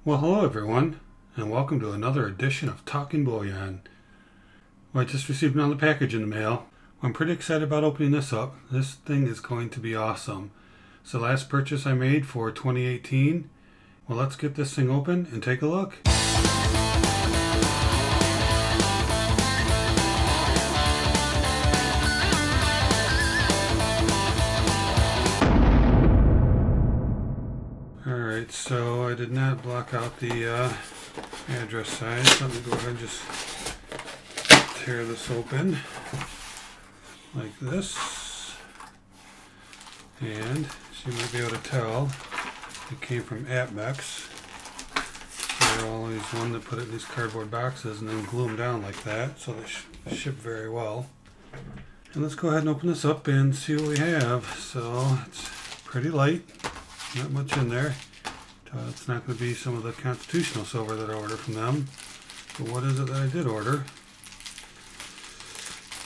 Well, hello everyone, and welcome to another edition of Talking Bullion. Well, I just received another package in the mail. I'm pretty excited about opening this up. This thing is going to be awesome. It's the last purchase I made for 2018. Well, let's get this thing open and take a look. Alright, so I did not block out the address signs. Let me go ahead and just tear this open like this. And as you might be able to tell, it came from Apmex. They're always one that put it in these cardboard boxes and then glue them down like that, so they ship very well. And let's go ahead and open this up and see what we have. So it's pretty light. Not much in there. It's not going to be some of the constitutional silver that I ordered from them. But what is it that I did order?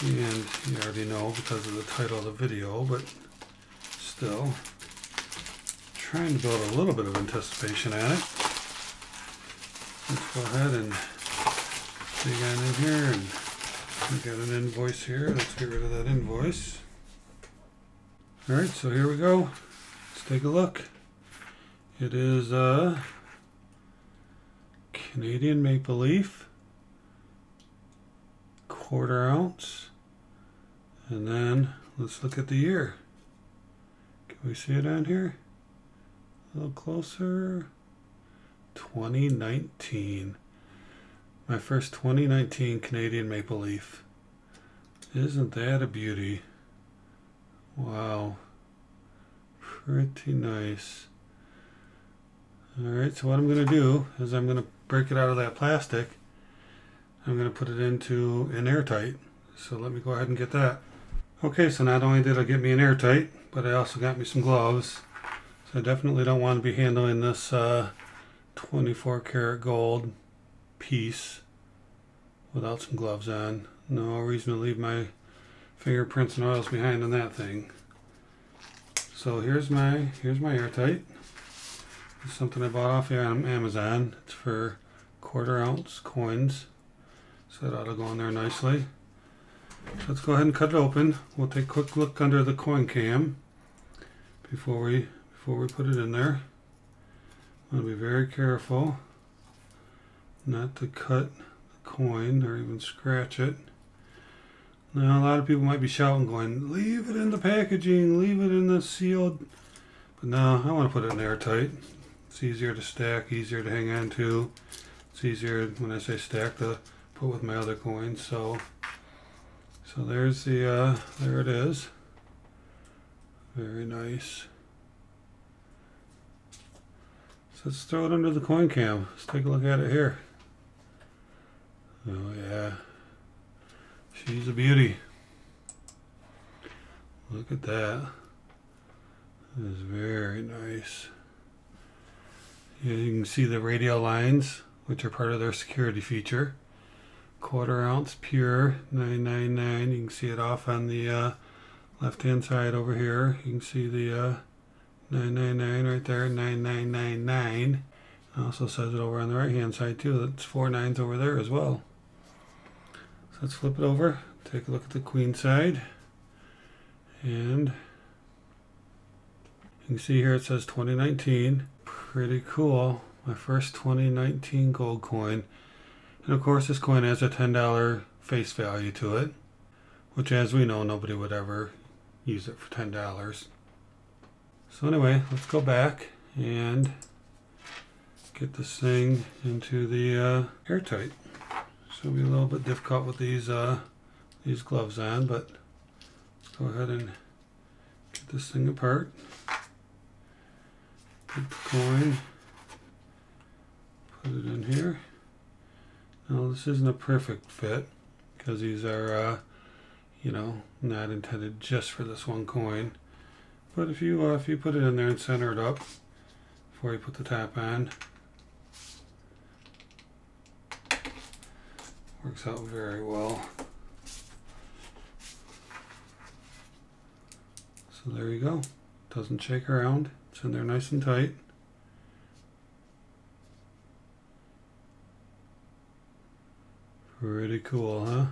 And you already know because of the title of the video, but still trying to build a little bit of anticipation at it. Let's go ahead and dig on in here, and we got an invoice here. Let's get rid of that invoice. Alright, so here we go. Let's take a look. It is a Canadian Maple Leaf, 1/4 ounce, and then let's look at the year. Can we see it on here? A little closer. 2019. My first 2019 Canadian Maple Leaf. Isn't that a beauty? Wow. Pretty nice. Alright, so what I'm going to do is I'm going to break it out of that plastic. I'm going to put it into an airtight. So let me go ahead and get that. Okay, so not only did I get me an airtight, but I also got me some gloves. So I definitely don't want to be handling this 24 karat gold piece without some gloves on. No reason to leave my fingerprints and oils behind on that thing. So here's my airtight. It's something I bought off on Amazon. It's for 1/4 ounce coins. So that ought to go in there nicely. So let's go ahead and cut it open. We'll take a quick look under the coin cam before we put it in there. I'm going to be very careful not to cut the coin or even scratch it. Now, a lot of people might be shouting, going, leave it in the packaging, leave it in the sealed. But no, I want to put it in airtight. It's easier to stack, easier to hang on to. It's easier, when I say stack, to put with my other coins. So there's the, there it is. Very nice. So let's throw it under the coin cam. Let's take a look at it here. Oh yeah. She's a beauty. Look at that. That is very nice. You can see the radial lines, which are part of their security feature. 1/4 ounce pure, $9.99. You can see it off on the left-hand side over here. You can see the $9.99 right there, $9.999. It also says it over on the right-hand side too. That's 4 9s over there as well. So let's flip it over. Take a look at the queen side, and you can see here it says 2019. Pretty cool. My first 2019 gold coin. And of course this coin has a $10 face value to it, which, as we know, nobody would ever use it for $10. So anyway, let's go back and get this thing into the airtight. So it'll be a little bit difficult with these gloves on, but let's go ahead and get this thing apart. Put the coin, put it in here. Now this isn't a perfect fit because these are, you know, not intended just for this one coin. But if you put it in there and center it up before you put the top on, works out very well. So there you go. Doesn't shake around. It's in there nice and tight. Pretty cool, huh?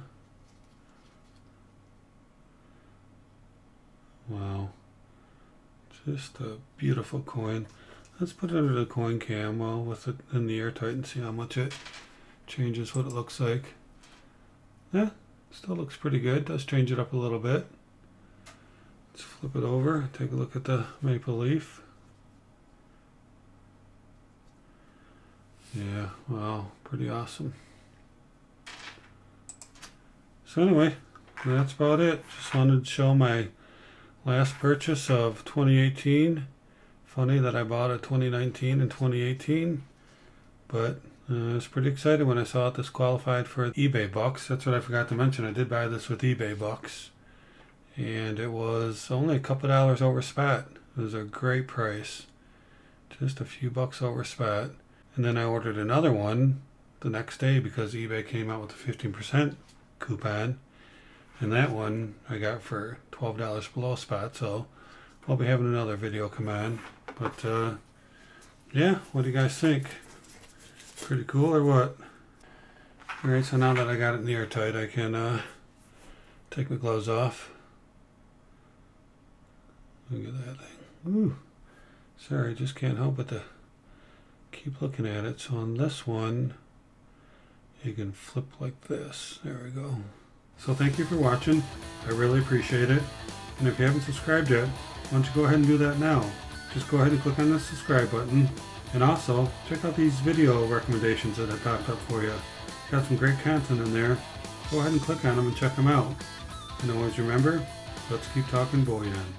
Wow. Just a beautiful coin. Let's put it under the coin cam with it in the airtight and see how much it changes what it looks like. Yeah, still looks pretty good. Does change it up a little bit. Let's flip it over, take a look at the maple leaf. Yeah, wow, pretty awesome. So anyway, that's about it. Just wanted to show my last purchase of 2018. Funny that I bought a 2019 and 2018, but I was pretty excited when I saw it disqualified for eBay bucks. That's what I forgot to mention. I did buy this with eBay bucks, and it was only a couple dollars over spot. It was a great price, just a few bucks over spot. And then I ordered another one the next day because eBay came out with a 15% coupon, and that one I got for $12 below spot. So I'll be having another video come on. But yeah, what do you guys think? Pretty cool or what? Alright, so now that I got it in the airtight, I can take my gloves off. Look at that thing. Ooh. Sorry, I just can't help but to keep looking at it. So on this one, you can flip like this. There we go. So thank you for watching. I really appreciate it. And if you haven't subscribed yet, why don't you go ahead and do that now. Just go ahead and click on the subscribe button. And also, check out these video recommendations that I popped up for you. Got some great content in there. Go ahead and click on them and check them out. And always remember, let's keep talking bullion.